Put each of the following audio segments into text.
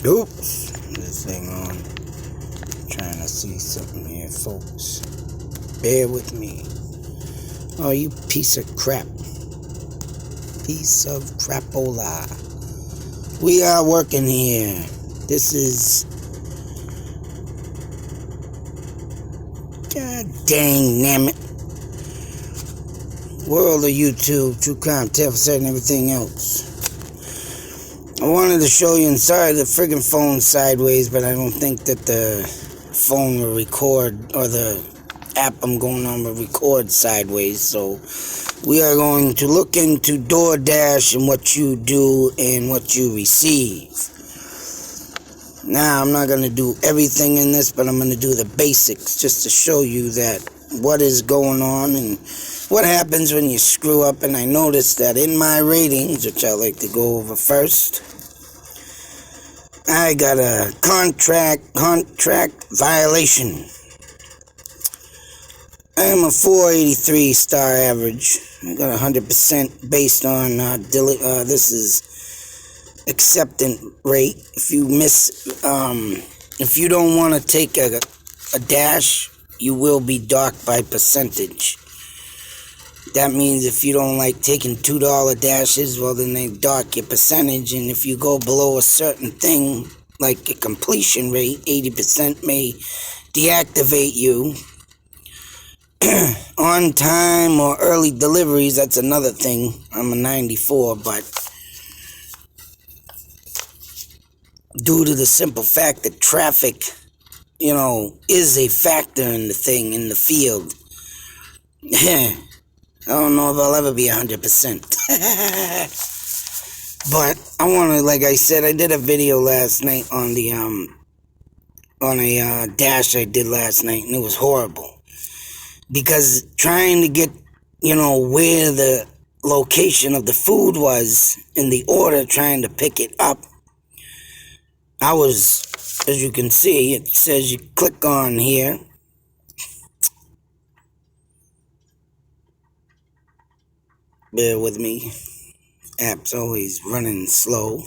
Oops, this thing on. Trying to see something here, folks. Bear with me. Oh, you piece of crap. Piece of crapola. We are working here. This is... God dang nammit. World of YouTube, true crime, tale for certain, everything else. I wanted to show you inside the friggin' phone sideways, but I don't think that the phone will record, or the app I'm going on will record sideways. So we are going to look into Doordash and what you do and what you receive. Now, I'm not going to do everything in this, but I'm going to do the basics just to show you that what is going on and what happens when you screw up. And I noticed that in my ratings, which I like to go over first, I got a contract violation. I'm a 483 star average. I got 100% based on this is acceptance rate. If you if you don't want to take a dash, you will be docked by percentage. That means if you don't like taking $2 dashes, well, then they dock your percentage. And if you go below a certain thing, like a completion rate, 80% may deactivate you. On time or early deliveries, that's another thing. I'm a 94, but due to the simple fact that traffic, is a factor in the thing, in the field. I don't know if I'll ever be 100%. But I want to, like I said, I did a video last night on the, on a dash I did last night, and it was horrible. Because trying to get, where the location of the food was in the order, trying to pick it up, I was, as you can see, it says you click on here. Bear with me. App's always running slow.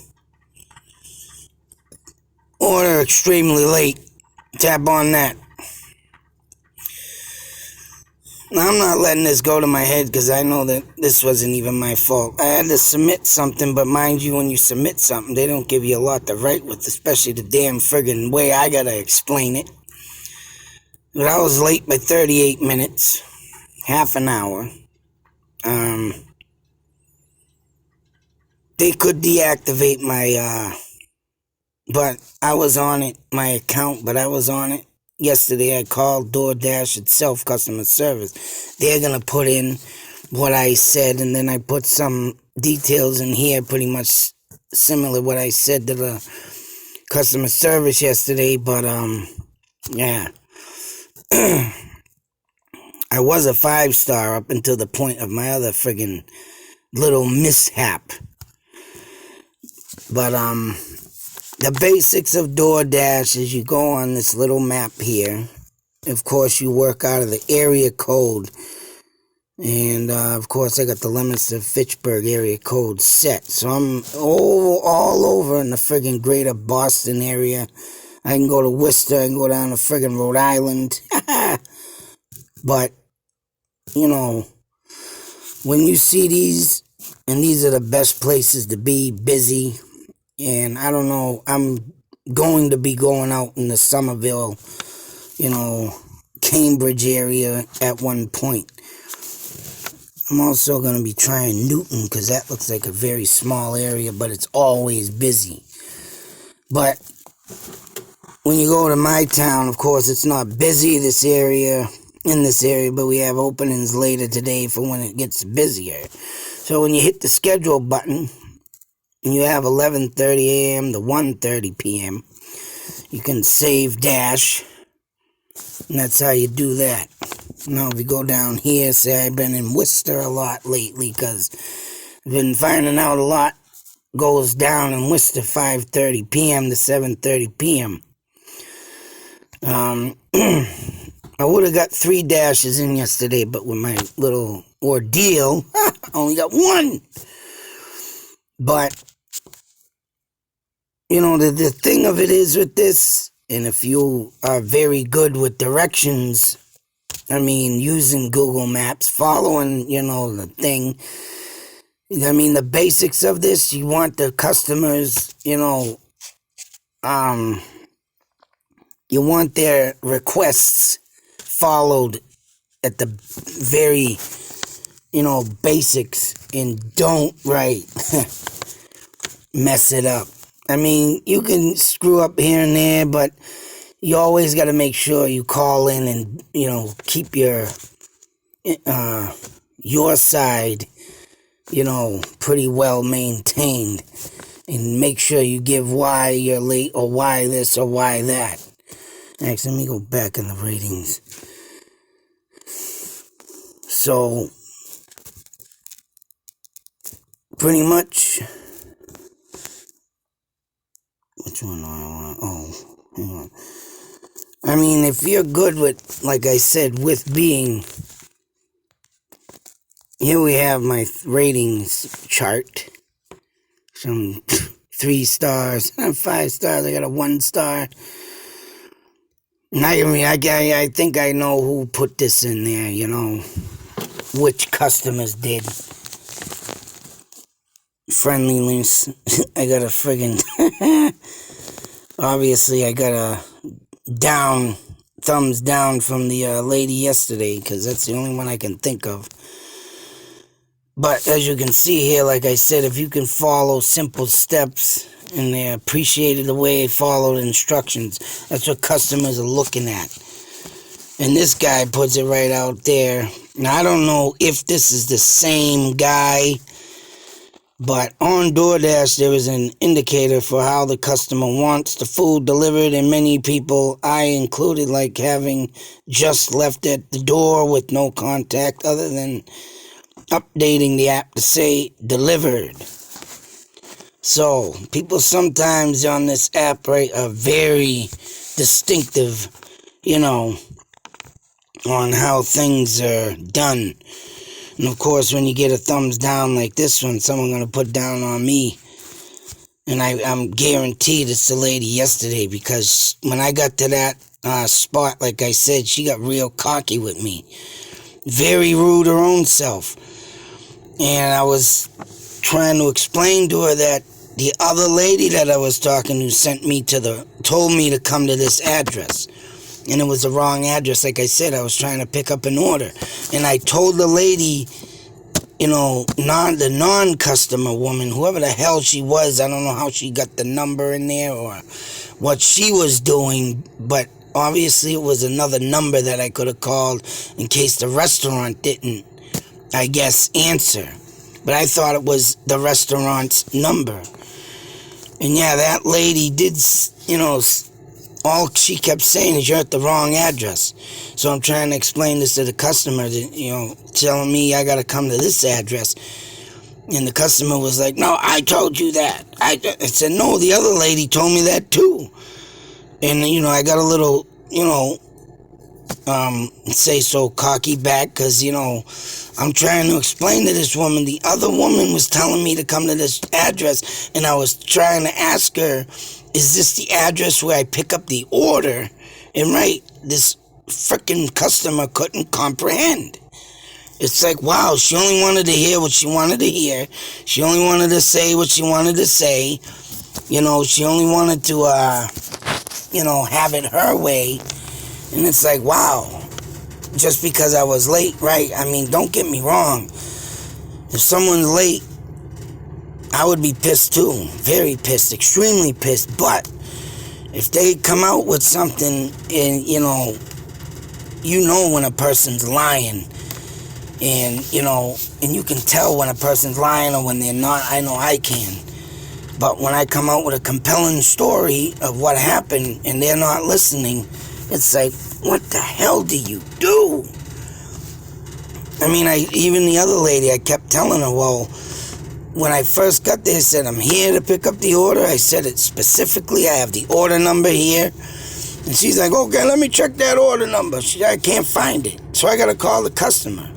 Order extremely late. Tap on that. Now, I'm not letting this go to my head because I know that this wasn't even my fault. I had to submit something, but mind you, when you submit something, they don't give you a lot to write with, especially the damn friggin' way I gotta explain it. But I was late by 38 minutes. Half an hour. They could deactivate my, but I was on it, my account, but I was on it. Yesterday I called Doordash itself, customer service. They're going to put in what I said, and then I put some details in here, pretty much similar to what I said to the customer service yesterday, but, yeah. I was a 5-star up until the point of my other friggin' little mishap. But, the basics of Doordash is you go on this little map here. Of course, you work out of the area code. And, of course, I got the limits of Fitchburg area code set. So I'm all over in the friggin' greater Boston area. I can go to Worcester, I can go down to friggin' Rhode Island. But, when you see these, and these are the best places to be busy. And I don't know, I'm going to be going out in the Somerville, Cambridge area at one point. I'm also going to be trying Newton because that looks like a very small area, but it's always busy. But when you go to my town, of course, it's not busy in this area, but we have openings later today for when it gets busier. So when you hit the schedule button, and you have 11:30 a.m. to 1:30 p.m. you can save dash, and that's how you do that. Now, if you go down here, say I've been in Worcester a lot lately, because I've been finding out a lot goes down in Worcester 5:30 p.m. to 7:30 p.m. I would have got 3 dashes in yesterday, but with my little ordeal, I only got 1. But the thing of it is with this, and if you are very good with directions, using Google Maps, following, the thing, the basics of this, you want the customers, you want their requests followed at the very, basics, and don't mess it up. You can screw up here and there, but you always got to make sure you call in and, keep your side, pretty well maintained, and make sure you give why you're late or why this or why that. Actually, let me go back in the ratings. So, pretty much, which one do I want? Oh, hang on. If you're good with, like I said, with being, here we have my ratings chart. Some 3 stars, 5 stars, I got a 1 star. And I think I know who put this in there, which customers did. Friendliness, I got a friggin', obviously I got a thumbs down from the lady yesterday, because that's the only one I can think of. But as you can see here, like I said, if you can follow simple steps, and they appreciated the way they followed instructions, that's what customers are looking at. And this guy puts it right out there. Now, I don't know if this is the same guy, but on Doordash, there is an indicator for how the customer wants the food delivered, and many people, I included, like having just left at the door with no contact other than updating the app to say delivered. So, people sometimes on this app, are very distinctive, on how things are done. And of course, when you get a thumbs down like this one, someone's going to put down on me. And I'm guaranteed it's the lady yesterday, because when I got to that spot, like I said, she got real cocky with me. Very rude her own self. And I was trying to explain to her that the other lady that I was talking to told me to come to this address. And it was the wrong address. Like I said, I was trying to pick up an order. And I told the lady, the non-customer woman, whoever the hell she was, I don't know how she got the number in there or what she was doing, but obviously it was another number that I could have called in case the restaurant didn't, I guess, answer. But I thought it was the restaurant's number. And yeah, that lady did, all she kept saying is you're at the wrong address. So I'm trying to explain this to the customer, telling me I got to come to this address. And the customer was like, no, I told you that. I said, no, the other lady told me that too. And, I got a little, say so cocky back, because, I'm trying to explain to this woman. The other woman was telling me to come to this address, and I was trying to ask her, is this the address where I pick up the order? And this frickin' customer couldn't comprehend. It's like, wow, she only wanted to hear what she wanted to hear. She only wanted to say what she wanted to say. She only wanted to, have it her way. And it's like, wow, just because I was late, don't get me wrong. If someone's late, I would be pissed too. Very pissed, extremely pissed. But if they come out with something and, when a person's lying, and, and you can tell when a person's lying or when they're not. I know I can. But when I come out with a compelling story of what happened and they're not listening, it's like, what the hell do you do? Even the other lady, I kept telling her, well, when I first got there, I said, I'm here to pick up the order. I said it specifically. I have the order number here. And she's like, okay, let me check that order number. I can't find it. So I got to call the customer.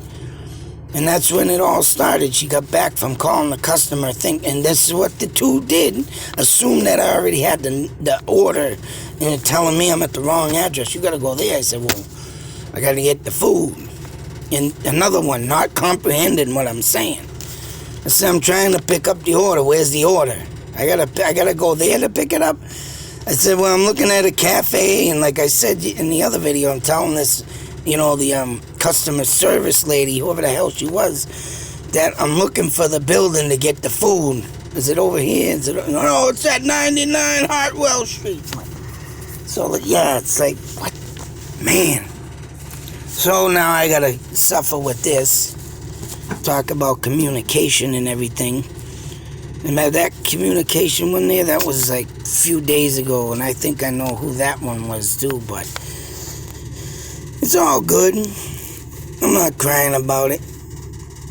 And that's when it all started. She got back from calling the customer, and this is what the two did. Assume that I already had the order, and they're telling me I'm at the wrong address. You gotta go there. I said, well, I gotta get the food. And another one, not comprehending what I'm saying. I said, I'm trying to pick up the order. Where's the order? I gotta go there to pick it up. I said, well, I'm looking at a cafe, and like I said in the other video, I'm telling this, the customer service lady, whoever the hell she was, that I'm looking for the building to get the food. Is it over here? No, it's at 99 Hartwell Street. So, yeah, it's like, what? Man. So now I gotta suffer with this. Talk about communication and everything. And that communication one there, that was like a few days ago, and I think I know who that one was too, but it's all good. I'm not crying about it.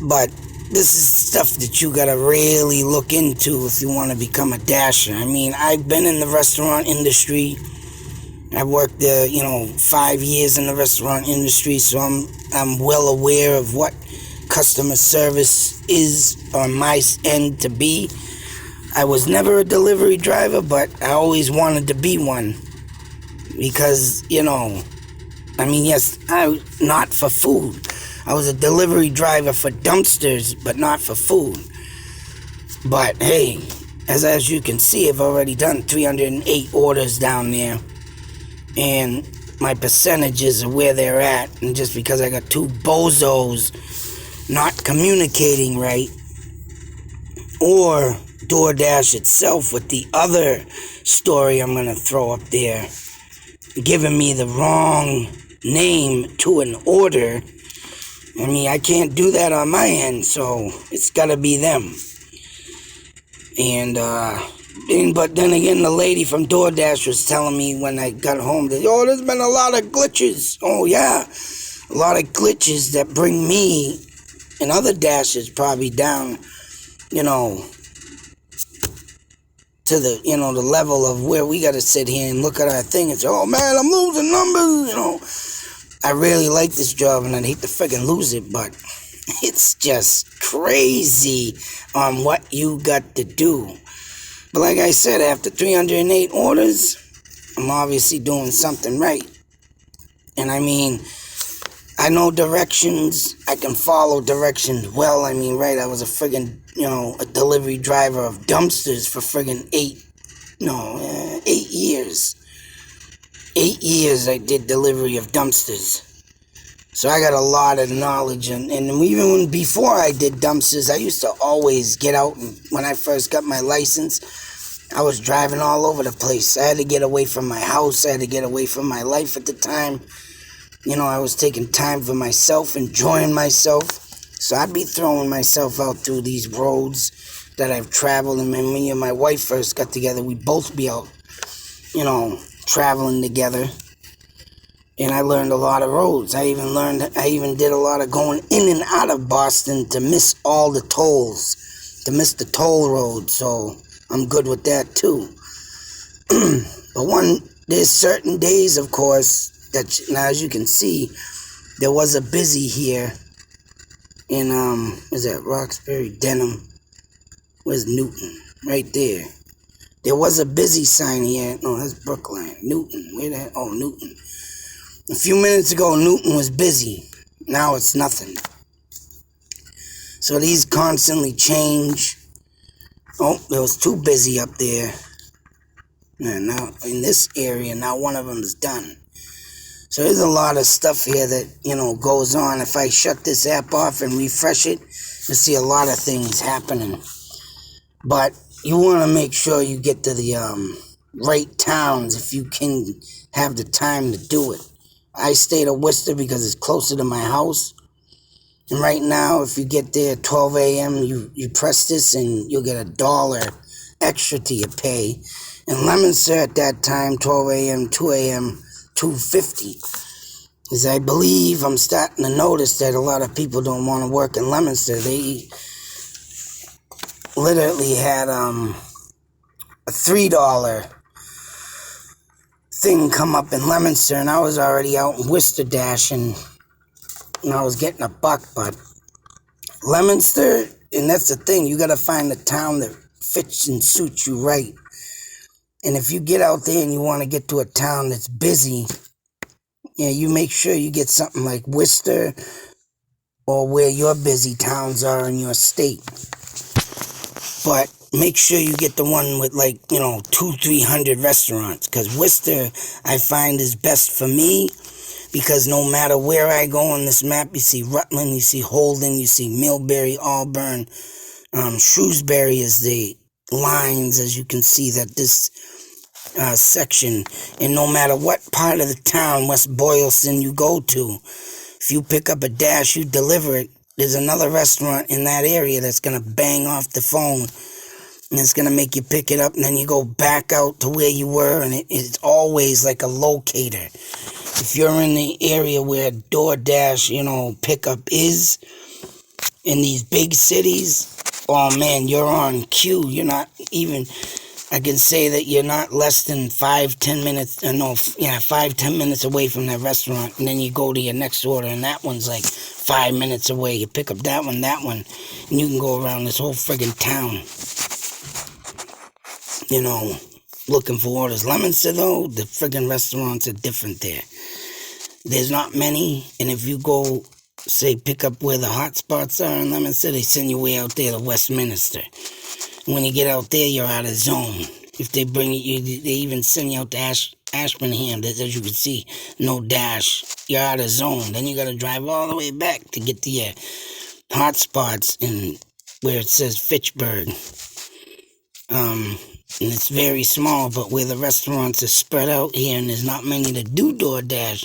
But this is stuff that you gotta really look into if you want to become a dasher. I mean, I've been in the restaurant industry. I've worked 5 years in the restaurant industry, so I'm well aware of what customer service is on my end to be. I was never a delivery driver, but I always wanted to be one. Because, yes, not for food. I was a delivery driver for dumpsters, but not for food. But hey, as you can see, I've already done 308 orders down there. And my percentages are where they're at. And just because I got two bozos not communicating right, or Doordash itself with the other story I'm going to throw up there, giving me the wrong name to an order. I mean, I can't do that on my end, so it's got to be them. But then again, the lady from Doordash was telling me when I got home that, there's been a lot of glitches. Oh, yeah, a lot of glitches that bring me and other dashers probably down, to the, the level of where we got to sit here and look at our thing and say, oh, man, I'm losing numbers, I really like this job, and I'd hate to friggin' lose it, but it's just crazy on what you got to do. But like I said, after 308 orders, I'm obviously doing something right. And I mean, I know directions. I can follow directions well. I mean, right, I was a friggin', a delivery driver of dumpsters for friggin' 8 years. 8 years I did delivery of dumpsters. So I got a lot of knowledge. And even before I did dumpsters, I used to always get out. And when I first got my license, I was driving all over the place. I had to get away from my house. I had to get away from my life at the time. I was taking time for myself, enjoying myself. So I'd be throwing myself out through these roads that I've traveled. And when me and my wife first got together, we'd both be out, traveling together. And I learned a lot of roads. I even did a lot of going in and out of Boston to miss all the tolls, to miss the toll road. So I'm good with that too. But there's certain days, of course, that now as you can see, there was a busy here in is that Roxbury, Denham? Where's Newton? Right there. There was a busy sign here. No, that's Brookline. Newton. Where that? Oh, Newton. A few minutes ago, Newton was busy. Now it's nothing. So these constantly change. Oh, there was too busy up there. And now in this area, now one of them is done. So there's a lot of stuff here that, goes on. If I shut this app off and refresh it, you'll see a lot of things happening. But you want to make sure you get to the right towns if you can have the time to do it. I stayed at Worcester because it's closer to my house. And right now, if you get there at 12 a.m., you press this and you'll get $1 extra to your pay. In Leominster at that time, 12 a.m., 2 a.m., $2.50. Because I believe I'm starting to notice that a lot of people don't want to work in Leominster. They literally had a $3 thing come up in Leominster, and I was already out in Worcester dashing, and I was getting $1, but Leominster, and that's the thing, you gotta find a town that fits and suits you right. And if you get out there and you want to get to a town that's busy, you make sure you get something like Worcester or where your busy towns are in your state. But make sure you get the one with 200-300 restaurants, because Worcester I find is best for me, because no matter where I go on this map, you see Rutland, you see Holden, you see Millbury, Auburn, Shrewsbury is the lines, as you can see that this section, and no matter what part of the town, West Boylston, you go to, if you pick up a dash, you deliver it, there's another restaurant in that area that's going to bang off the phone, and it's going to make you pick it up, and then you go back out to where you were, and it's always like a locator. If you're in the area where Doordash, pickup is, in these big cities, oh man, you're on cue. You're not even, I can say that you're not less than 5-10 minutes, 5-10 minutes away from that restaurant, and then you go to your next order, and that one's like 5 minutes away. You pick up that one, and you can go around this whole friggin' town, looking for orders. Leominster, though, the friggin' restaurants are different there. There's not many, and if you go, say, pick up where the hot spots are in Leominster, they send you way out there to Westminster. When you get out there, you're out of zone. If they bring you, they even send you out to Ashburnham, as you can see, no dash. You're out of zone. Then you got to drive all the way back to get to your hot spots in where it says Fitchburg. And it's very small, but where the restaurants are spread out here and there's not many to do DoorDash,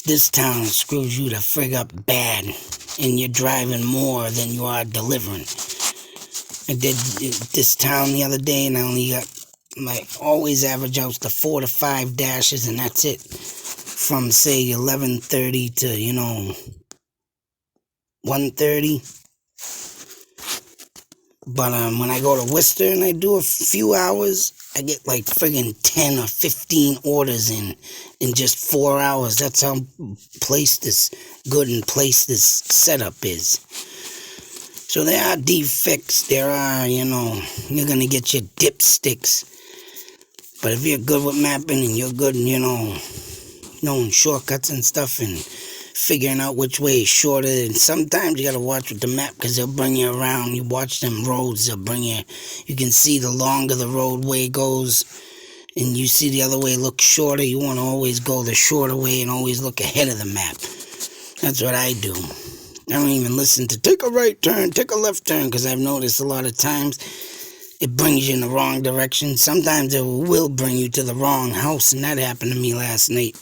this town screws you the frig up bad, and you're driving more than you are delivering. I did this town the other day, and I only got, always average out to 4 to 5 dashes, and that's it. From, say, 11:30 to, 1:30. But when I go to Worcester and I do a few hours, I get friggin' 10 or 15 orders in just 4 hours. That's how placed this setup is. So there are defects. There are, you're going to get your dipsticks. But if you're good with mapping and you're good, knowing shortcuts and stuff and figuring out which way is shorter, and sometimes you got to watch with the map, because they'll bring you around. You watch them roads, they'll bring you can see the longer the roadway goes, and you see the other way look shorter. You want to always go the shorter way and always look ahead of the map. That's what I do. I don't even listen to take a right turn, take a left turn, because I've noticed a lot of times it brings you in the wrong direction. Sometimes it will bring you to the wrong house, and that happened to me last night.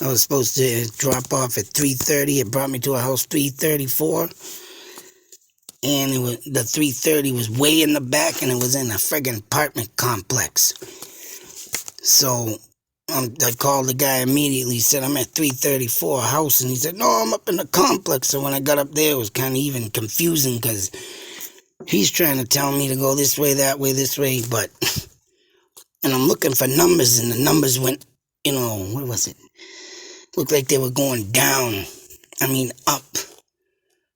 I was supposed to drop off at 3:30. It brought me to a house 3:34. And the 3:30 was way in the back, and it was in a friggin' apartment complex. So I called the guy immediately. He said, I'm at 334 house. And he said, no, I'm up in the complex. So when I got up there, it was kind of even confusing, because he's trying to tell me to go this way, that way, this way. And I'm looking for numbers, and the numbers went, what was it? Looked like they were going down. I mean, up.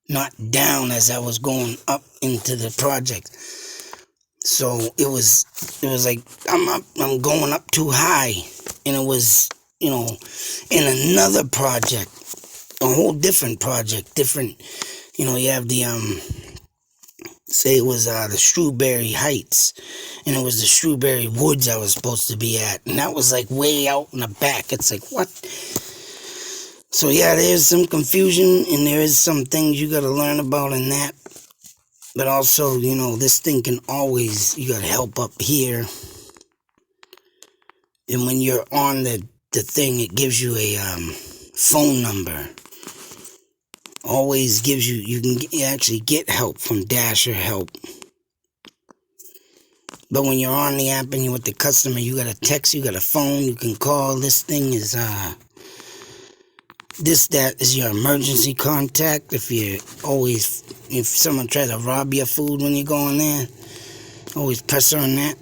Not down, as I was going up into the project. So it was like, I'm going up too high. And it was, in another project. A whole different project. You have the, say it was the Shrewsbury Heights. And it was the Shrewsbury Woods I was supposed to be at. And that was way out in the back. It's like, what? So yeah, there's some confusion, and there is some things you got to learn about in that. But also, this thing can always, you got help up here. And when you're on the thing, it gives you a phone number. Always gives you can actually get help from Dasher Help. But when you're on the app and you're with the customer, you got a text, you got a phone, you can call. This thing is, that is your emergency contact. If someone tries to rob your food when you go in there, always press on that.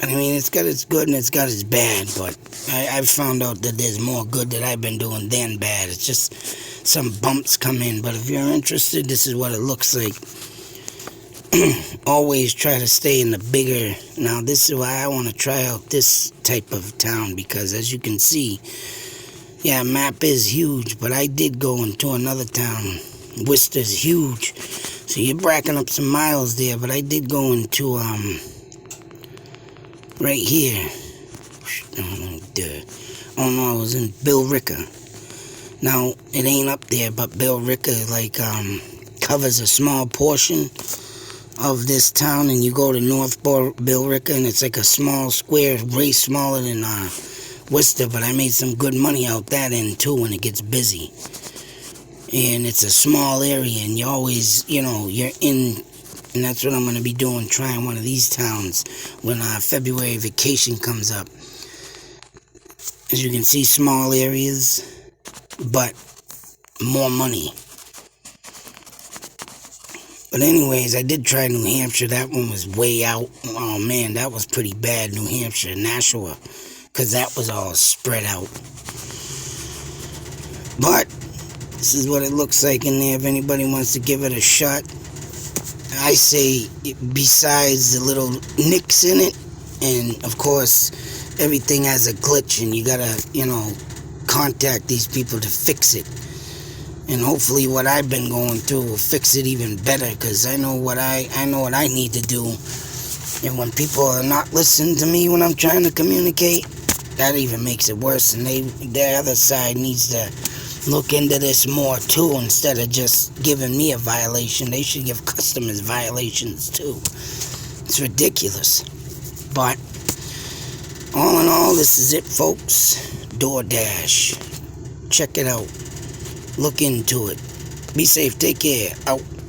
I mean, it's got its good and it's got its bad, but I've found out that there's more good that I've been doing than bad. It's just some bumps come in, but if you're interested, this is what it looks like. Always try to stay in the bigger. Now, this is why I want to try out this type of town, because as you can see, yeah, map is huge, but I did go into another town. Worcester's huge, so you're bracking up some miles there, but I did go into, right here. Oh no, I was in Billerica. Now, it ain't up there, but Billerica, like, covers a small portion of this town, and you go to North Billerica, and it's like a small square, way smaller than, Worcester, but I made some good money out that end, too, when it gets busy. And it's a small area, and you always, you know, you're in. And that's what I'm going to be doing, trying one of these towns when February vacation comes up. As you can see, small areas, but more money. But anyways, I did try New Hampshire. That one was way out. Oh man, that was pretty bad, New Hampshire, Nashua, because that was all spread out. But this is what it looks like in there if anybody wants to give it a shot. I say, besides the little nicks in it, and of course, everything has a glitch, and you gotta, you know, contact these people to fix it. And hopefully what I've been going through will fix it even better, because I know what I need to do. And when people are not listening to me when I'm trying to communicate, that even makes it worse, and their other side needs to look into this more too. Instead of just giving me a violation, they should give customers violations too. It's ridiculous. But all in all, this is it, folks. Doordash. Check it out. Look into it. Be safe. Take care. Out.